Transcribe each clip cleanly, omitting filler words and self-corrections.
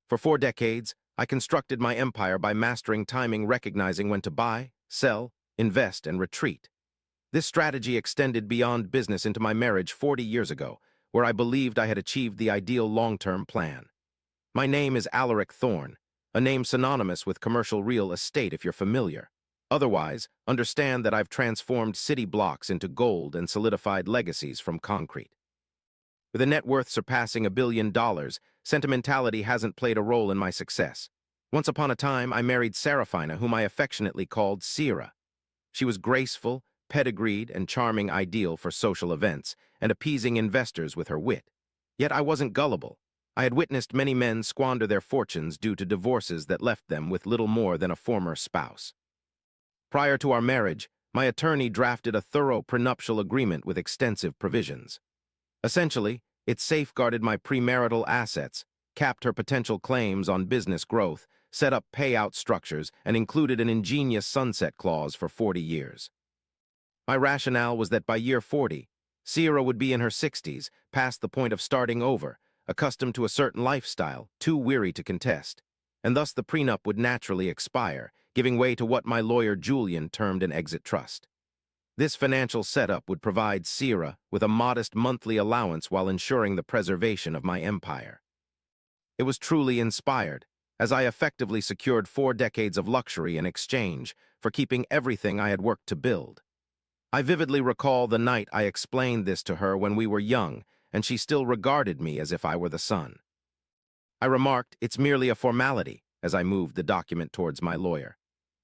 For 4 decades, I constructed my empire by mastering timing, recognizing when to buy, sell, invest, and retreat. This strategy extended beyond business into my marriage 40 years ago, where I believed I had achieved the ideal long-term plan. My name is Alaric Thorne, a name synonymous with commercial real estate if you're familiar. Otherwise, understand that I've transformed city blocks into gold and solidified legacies from concrete. With a net worth surpassing $1 billion, sentimentality hasn't played a role in my success. Once upon a time, I married Serafina, whom I affectionately called Sierra. She was graceful, pedigreed, and charming, ideal for social events, and appeasing investors with her wit. Yet I wasn't gullible. I had witnessed many men squander their fortunes due to divorces that left them with little more than a former spouse. Prior to our marriage, my attorney drafted a thorough prenuptial agreement with extensive provisions. Essentially, it safeguarded my premarital assets, capped her potential claims on business growth, set up payout structures, and included an ingenious sunset clause for 40 years. My rationale was that by year 40, Sierra would be in her 60s, past the point of starting over, accustomed to a certain lifestyle, too weary to contest, and thus the prenup would naturally expire, giving way to what my lawyer Julian termed an exit trust. This financial setup would provide Sierra with a modest monthly allowance while ensuring the preservation of my empire. It was truly inspired, as I effectively secured 4 decades of luxury in exchange for keeping everything I had worked to build. I vividly recall the night I explained this to her when we were young, and she still regarded me as if I were the son. I remarked, "It's merely a formality," as I moved the document towards my lawyer.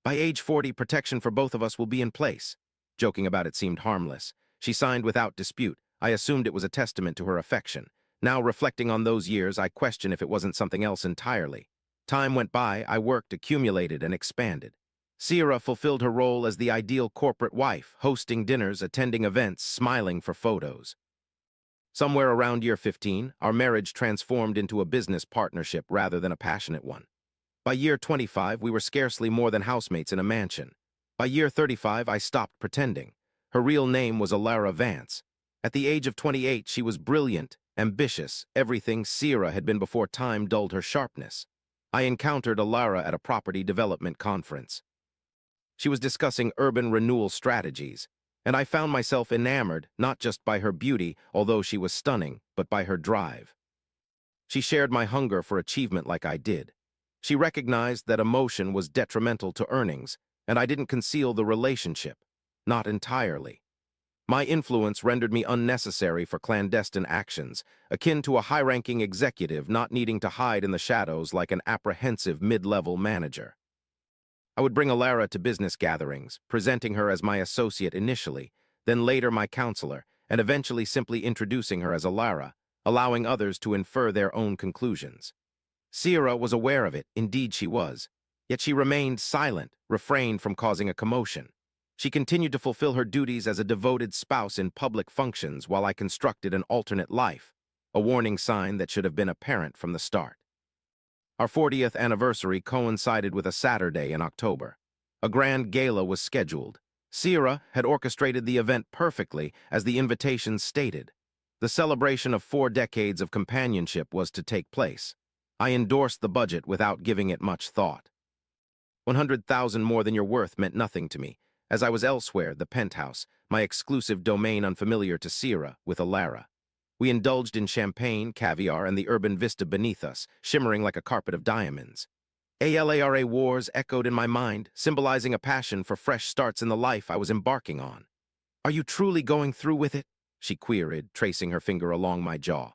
"By age 40, protection for both of us will be in place." Joking about it seemed harmless. She signed without dispute. I assumed it was a testament to her affection. Now, reflecting on those years, I question if it wasn't something else entirely. Time went by, I worked, accumulated, and expanded. Sierra fulfilled her role as the ideal corporate wife, hosting dinners, attending events, smiling for photos. Somewhere around year 15, our marriage transformed into a business partnership rather than a passionate one. By year 25, we were scarcely more than housemates in a mansion. By year 35, I stopped pretending. Her real name was Alara Vance. At the age of 28, she was brilliant, ambitious, everything Sierra had been before time dulled her sharpness. I encountered Alara at a property development conference. She was discussing urban renewal strategies, and I found myself enamored not just by her beauty, although she was stunning, but by her drive. She shared my hunger for achievement like I did. She recognized that emotion was detrimental to earnings, and I didn't conceal the relationship, not entirely. My influence rendered me unnecessary for clandestine actions, akin to a high-ranking executive not needing to hide in the shadows like an apprehensive mid-level manager. I would bring Alara to business gatherings, presenting her as my associate initially, then later my counselor, and eventually simply introducing her as Alara, allowing others to infer their own conclusions. Sierra was aware of it, indeed she was, yet she remained silent, refrained from causing a commotion. She continued to fulfill her duties as a devoted spouse in public functions while I constructed an alternate life, a warning sign that should have been apparent from the start. Our 40th anniversary coincided with a Saturday in October. A grand gala was scheduled. Sierra had orchestrated the event perfectly, as the invitation stated. The celebration of 4 decades of companionship was to take place. I endorsed the budget without giving it much thought. 100,000 more than you're worth meant nothing to me, as I was elsewhere, the penthouse, my exclusive domain unfamiliar to Sierra, with Alara. We indulged in champagne, caviar, and the urban vista beneath us, shimmering like a carpet of diamonds. ALARA wars echoed in my mind, symbolizing a passion for fresh starts in the life I was embarking on. "Are you truly going through with it?" she queried, tracing her finger along my jaw.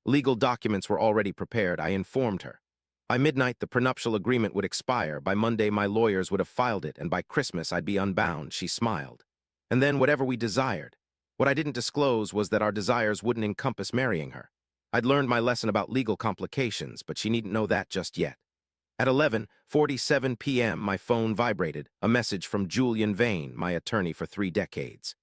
Legal documents were already prepared, I informed her. By midnight, the prenuptial agreement would expire. By Monday, my lawyers would have filed it, and by Christmas, I'd be unbound, she smiled. And then whatever we desired. What I didn't disclose was that our desires wouldn't encompass marrying her. I'd learned my lesson about legal complications, but she needn't know that just yet. At 11:47 p.m., my phone vibrated, a message from Julian Vane, my attorney for 3 decades.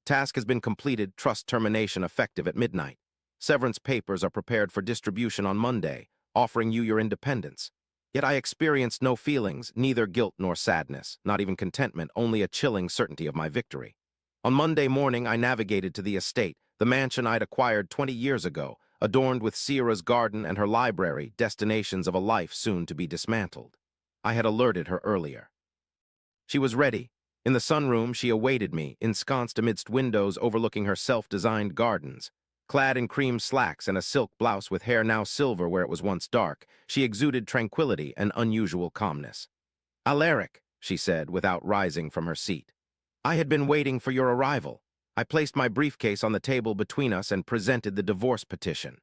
"Task has been completed, trust termination effective at midnight. Severance papers are prepared for distribution on Monday, offering you your independence." Yet I experienced no feelings, neither guilt nor sadness, not even contentment, only a chilling certainty of my victory. On Monday morning, I navigated to the estate, the mansion I'd acquired 20 years ago, adorned with Sierra's garden and her library, destinations of a life soon to be dismantled. I had alerted her earlier. She was ready. In the sunroom, she awaited me, ensconced amidst windows overlooking her self-designed gardens. Clad in cream slacks and a silk blouse with hair now silver where it was once dark, she exuded tranquility and unusual calmness. "Alaric," she said, without rising from her seat. "I had been waiting for your arrival." I placed my briefcase on the table between us and presented the divorce petition.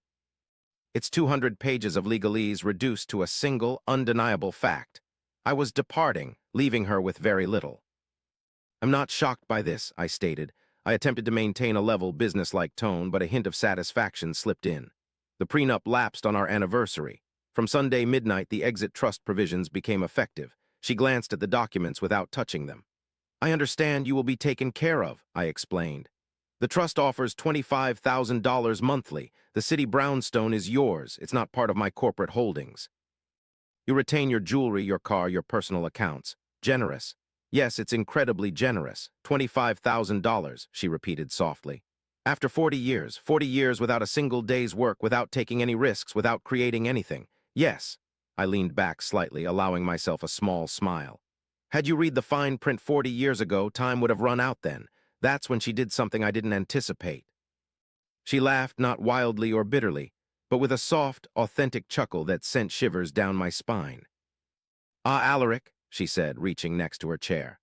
Its 200 pages of legalese reduced to a single, undeniable fact. I was departing, leaving her with very little. "I'm not shocked by this," I stated. I attempted to maintain a level, business-like tone, but a hint of satisfaction slipped in. The prenup lapsed on our anniversary. From Sunday midnight, the exit trust provisions became effective. She glanced at the documents without touching them. "I understand you will be taken care of," I explained. "The trust offers $25,000 monthly. The city brownstone is yours. It's not part of my corporate holdings. You retain your jewelry, your car, your personal accounts. Generous. Yes, it's incredibly generous. $25,000, she repeated softly. After 40 years without a single day's work, without taking any risks, without creating anything. Yes. I leaned back slightly, allowing myself a small smile. Had you read the fine print 40 years ago, time would have run out then. That's when she did something I didn't anticipate. She laughed, not wildly or bitterly, but with a soft, authentic chuckle that sent shivers down my spine. "Ah, Alaric," she said, reaching next to her chair.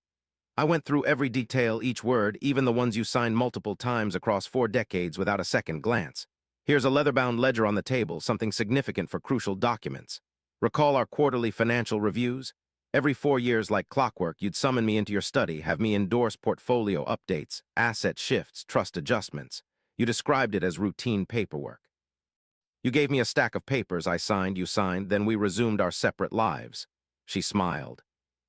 "I went through every detail, each word, even the ones you signed multiple times across 4 decades without a second glance. Here's a leather-bound ledger on the table, something significant for crucial documents. Recall our quarterly financial reviews? Every 4 years, like clockwork, you'd summon me into your study, have me endorse portfolio updates, asset shifts, trust adjustments. You described it as routine paperwork. You gave me a stack of papers, I signed, you signed, then we resumed our separate lives." She smiled.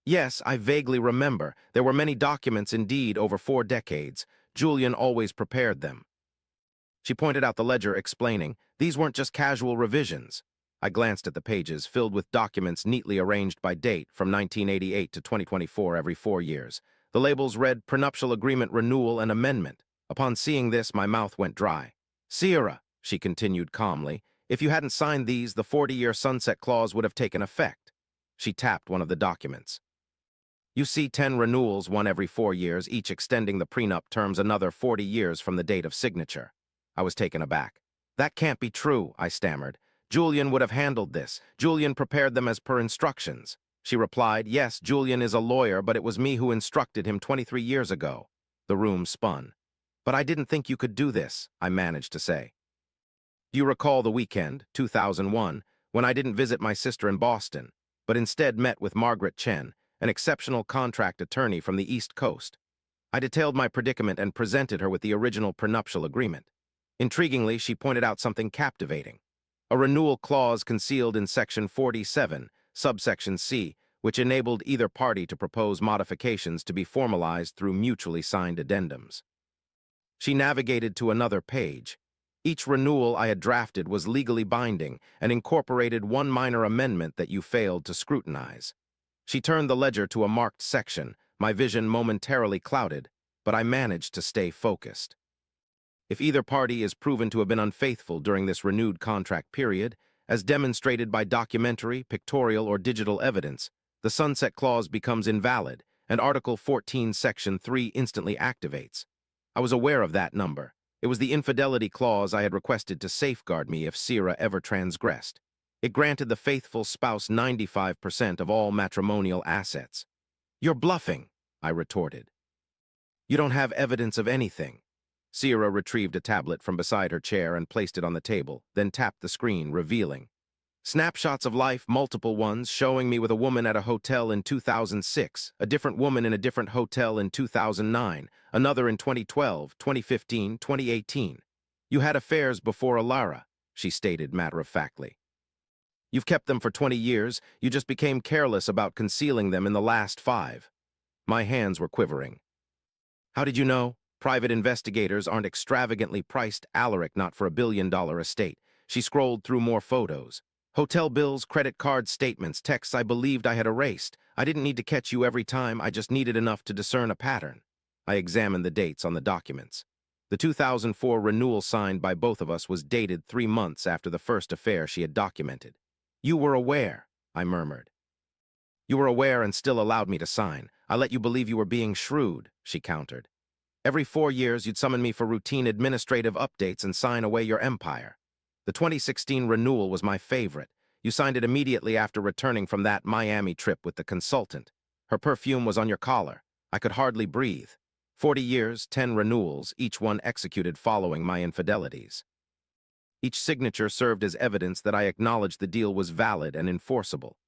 "Yes, I vaguely remember. There were many documents indeed over 4 decades. Julian always prepared them." She pointed out the ledger, explaining, "These weren't just casual revisions." I glanced at the pages, filled with documents neatly arranged by date, from 1988 to 2024 every 4 years. The labels read Prenuptial Agreement Renewal and Amendment. Upon seeing this, my mouth went dry. "Sierra," she continued calmly, "if you hadn't signed these, the 40-year sunset clause would have taken effect." She tapped one of the documents. "You see 10 renewals, one every 4 years, each extending the prenup terms another 40 years from the date of signature." I was taken aback. "That can't be true," I stammered. "Julian would have handled this. Julian prepared them as per instructions." She replied, "Yes, Julian is a lawyer, but it was me who instructed him 23 years ago." The room spun. "But I didn't think you could do this," I managed to say. "Do you recall the weekend, 2001, when I didn't visit my sister in Boston, but instead met with Margaret Chen, an exceptional contract attorney from the East Coast? I detailed my predicament and presented her with the original prenuptial agreement. Intriguingly, she pointed out something captivating. A renewal clause concealed in Section 47, subsection C, which enabled either party to propose modifications to be formalized through mutually signed addendums. She navigated to another page. Each renewal I had drafted was legally binding and incorporated one minor amendment that you failed to scrutinize. She turned the ledger to a marked section, my vision momentarily clouded, but I managed to stay focused. If either party is proven to have been unfaithful during this renewed contract period, as demonstrated by documentary, pictorial, or digital evidence, the sunset clause becomes invalid, and Article 14, Section 3 instantly activates. I was aware of that number. It was the infidelity clause I had requested to safeguard me if Sierra ever transgressed. It granted the faithful spouse 95% of all matrimonial assets. "You're bluffing," I retorted. "You don't have evidence of anything." Sierra retrieved a tablet from beside her chair and placed it on the table, then tapped the screen, revealing snapshots of life, multiple ones, showing me with a woman at a hotel in 2006, a different woman in a different hotel in 2009, another in 2012, 2015, 2018. "You had affairs before Alara," she stated matter-of-factly. "You've kept them for 20 years, you just became careless about concealing them in the last 5. My hands were quivering. "How did you know? Private investigators aren't extravagantly priced. Alaric, not for $1 billion estate." She scrolled through more photos. "Hotel bills, credit card statements, texts I believed I had erased. I didn't need to catch you every time, I just needed enough to discern a pattern." I examined the dates on the documents. The 2004 renewal signed by both of us was dated 3 months after the first affair she had documented. "You were aware," I murmured. "You were aware and still allowed me to sign. I let you believe you were being shrewd," she countered. "Every 4 years, you'd summon me for routine administrative updates and sign away your empire. The 2016 renewal was my favorite. You signed it immediately after returning from that Miami trip with the consultant. Her perfume was on your collar. I could hardly breathe. 40 years, 10 renewals, each one executed following my infidelities. Each signature served as evidence that I acknowledged the deal was valid and enforceable.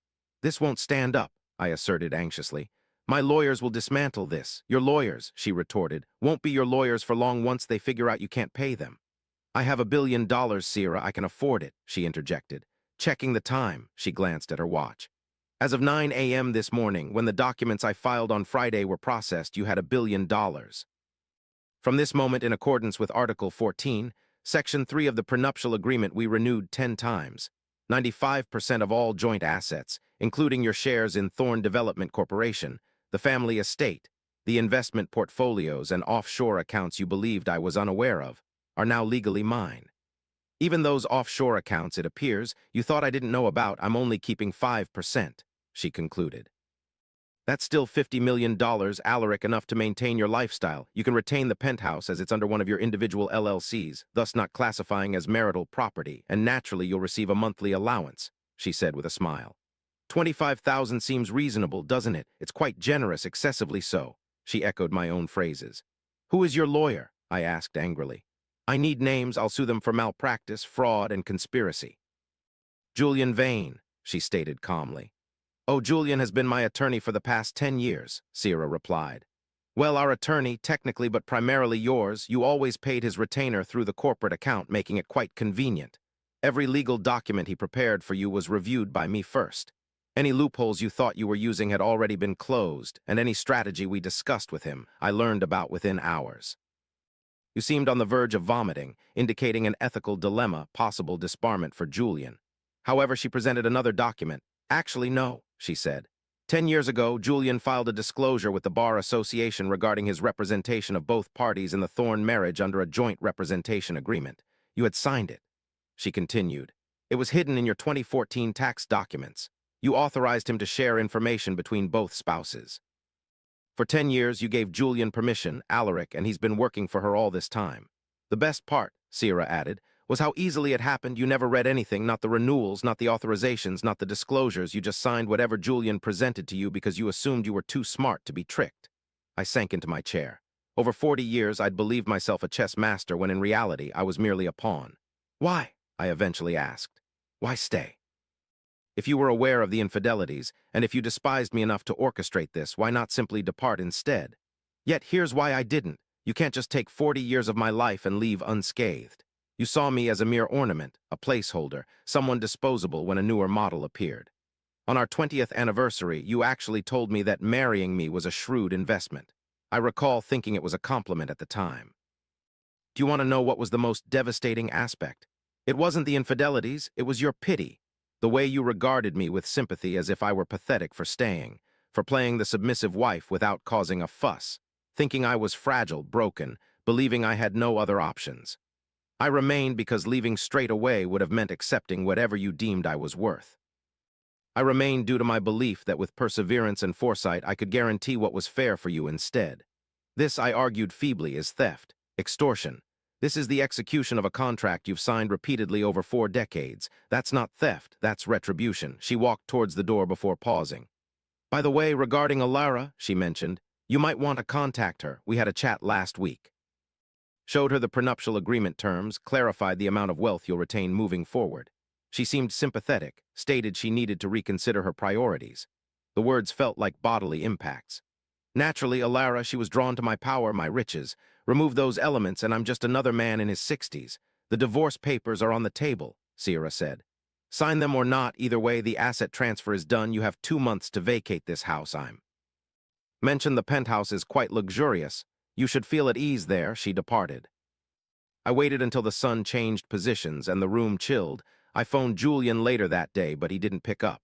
"This won't stand up," I asserted anxiously. "My lawyers will dismantle this." "Your lawyers," she retorted, "won't be your lawyers for long once they figure out you can't pay them." "I have $1 billion, Sierra. I can afford it," she interjected. Checking the time, she glanced at her watch. "As of 9 a.m. this morning, when the documents I filed on Friday were processed, you had $1 billion. From this moment, in accordance with Article 14, Section 3 of the prenuptial agreement, we renewed 10 times. 95% of all joint assets, including your shares in Thorn Development Corporation, the family estate, the investment portfolios and offshore accounts you believed I was unaware of, are now legally mine. Even those offshore accounts, it appears, you thought I didn't know about, I'm only keeping 5%, she concluded. That's still $50 million, Alaric, enough to maintain your lifestyle. You can retain the penthouse as it's under one of your individual LLCs, thus not classifying as marital property, and naturally you'll receive a monthly allowance, she said with a smile. 25,000 seems reasonable, doesn't it? It's quite generous, excessively so, she echoed my own phrases. Who is your lawyer? I asked angrily. I need names. I'll sue them for malpractice, fraud, and conspiracy. Julian Vane, she stated calmly. Oh, Julian has been my attorney for the past 10 years, Sierra replied. Well, our attorney, technically but primarily yours, you always paid his retainer through the corporate account, making it quite convenient. Every legal document he prepared for you was reviewed by me first. Any loopholes you thought you were using had already been closed, and any strategy we discussed with him, I learned about within hours. You seemed on the verge of vomiting, indicating an ethical dilemma, possible disbarment for Julian. However, she presented another document. Actually, no, she said. 10 years ago, Julian filed a disclosure with the Bar Association regarding his representation of both parties in the Thorn marriage under a joint representation agreement. You had signed it. She continued. It was hidden in your 2014 tax documents. You authorized him to share information between both spouses. For 10 years, you gave Julian permission, Alaric, and he's been working for her all this time. The best part, Sierra added, was how easily it happened. You never read anything, not the renewals, not the authorizations, not the disclosures. You just signed whatever Julian presented to you because you assumed you were too smart to be tricked. I sank into my chair. Over 40 years, I'd believed myself a chess master when in reality I was merely a pawn. Why? I eventually asked. Why stay? If you were aware of the infidelities, and if you despised me enough to orchestrate this, why not simply depart instead? Yet here's why I didn't. You can't just take 40 years of my life and leave unscathed. You saw me as a mere ornament, a placeholder, someone disposable when a newer model appeared. On our 20th anniversary, you actually told me that marrying me was a shrewd investment. I recall thinking it was a compliment at the time. Do you want to know what was the most devastating aspect? It wasn't the infidelities, it was your pity. The way you regarded me with sympathy as if I were pathetic for staying, for playing the submissive wife without causing a fuss, thinking I was fragile, broken, believing I had no other options. I remained because leaving straight away would have meant accepting whatever you deemed I was worth. I remained due to my belief that with perseverance and foresight I could guarantee what was fair for you instead. This, I argued feebly, is theft, extortion. This is the execution of a contract you've signed repeatedly over 4 decades. That's not theft, that's retribution. She walked towards the door before pausing. By the way, regarding Alara, she mentioned, you might want to contact her. We had a chat last week. Showed her the prenuptial agreement terms, clarified the amount of wealth you'll retain moving forward. She seemed sympathetic, stated she needed to reconsider her priorities. The words felt like bodily impacts. Naturally, Alara, she was drawn to my power, my riches. Remove those elements and I'm just another man in his 60s. The divorce papers are on the table, Sierra said. Sign them or not, either way the asset transfer is done. You have 2 months to vacate this house. Mentioned the penthouse is quite luxurious. You should feel at ease there. She departed. I waited until the sun changed positions and the room chilled. I phoned Julian later that day, but he didn't pick up.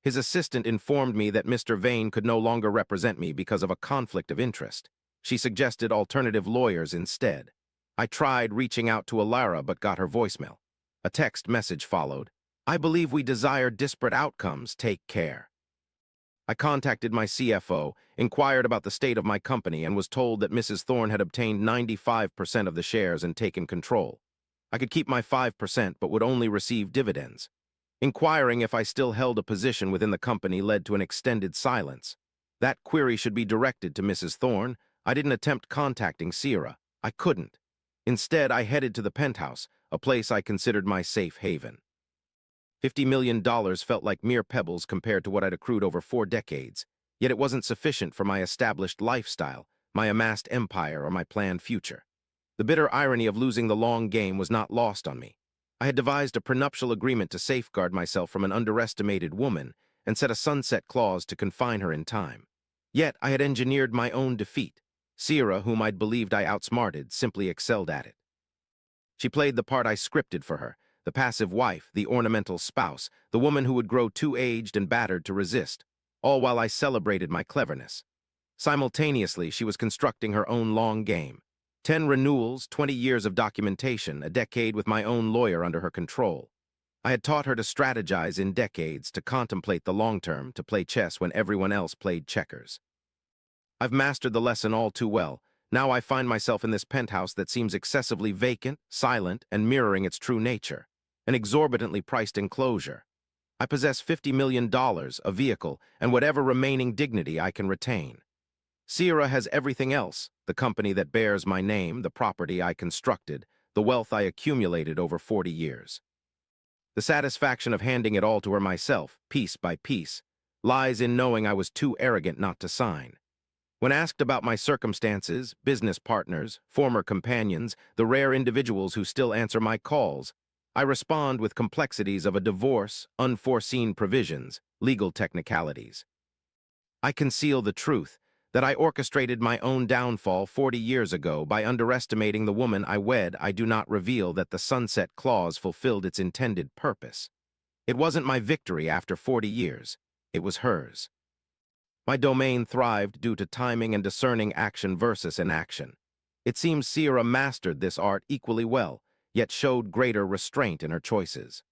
His assistant informed me that Mr. Vane could no longer represent me because of a conflict of interest. She suggested alternative lawyers instead. I tried reaching out to Alara but got her voicemail. A text message followed. I believe we desire disparate outcomes. Take care. I contacted my CFO, inquired about the state of my company, and was told that Mrs. Thorne had obtained 95% of the shares and taken control. I could keep my 5% but would only receive dividends. Inquiring if I still held a position within the company led to an extended silence. That query should be directed to Mrs. Thorne. I didn't attempt contacting Sierra. I couldn't. Instead, I headed to the penthouse, a place I considered my safe haven. $50 million felt like mere pebbles compared to what I'd accrued over 4 decades, yet it wasn't sufficient for my established lifestyle, my amassed empire, or my planned future. The bitter irony of losing the long game was not lost on me. I had devised a prenuptial agreement to safeguard myself from an underestimated woman and set a sunset clause to confine her in time. Yet I had engineered my own defeat. Sierra, whom I'd believed I outsmarted, simply excelled at it. She played the part I scripted for her, the passive wife, the ornamental spouse, the woman who would grow too aged and battered to resist, all while I celebrated my cleverness. Simultaneously, she was constructing her own long game. 10 renewals, 20 years of documentation, a decade with my own lawyer under her control. I had taught her to strategize in decades, to contemplate the long term, to play chess when everyone else played checkers. I've mastered the lesson all too well. Now I find myself in this penthouse that seems excessively vacant, silent, and mirroring its true nature. An exorbitantly priced enclosure. I possess $50 million, a vehicle, and whatever remaining dignity I can retain. Sierra has everything else, the company that bears my name, the property I constructed, the wealth I accumulated over 40 years. The satisfaction of handing it all to her myself, piece by piece, lies in knowing I was too arrogant not to sign. When asked about my circumstances, business partners, former companions, the rare individuals who still answer my calls, I respond with complexities of a divorce, unforeseen provisions, legal technicalities. I conceal the truth that I orchestrated my own downfall 40 years ago by underestimating the woman I wed. I do not reveal that the sunset clause fulfilled its intended purpose. It wasn't my victory after 40 years. It was hers. My domain thrived due to timing and discerning action versus inaction. It seems Sierra mastered this art equally well, yet showed greater restraint in her choices.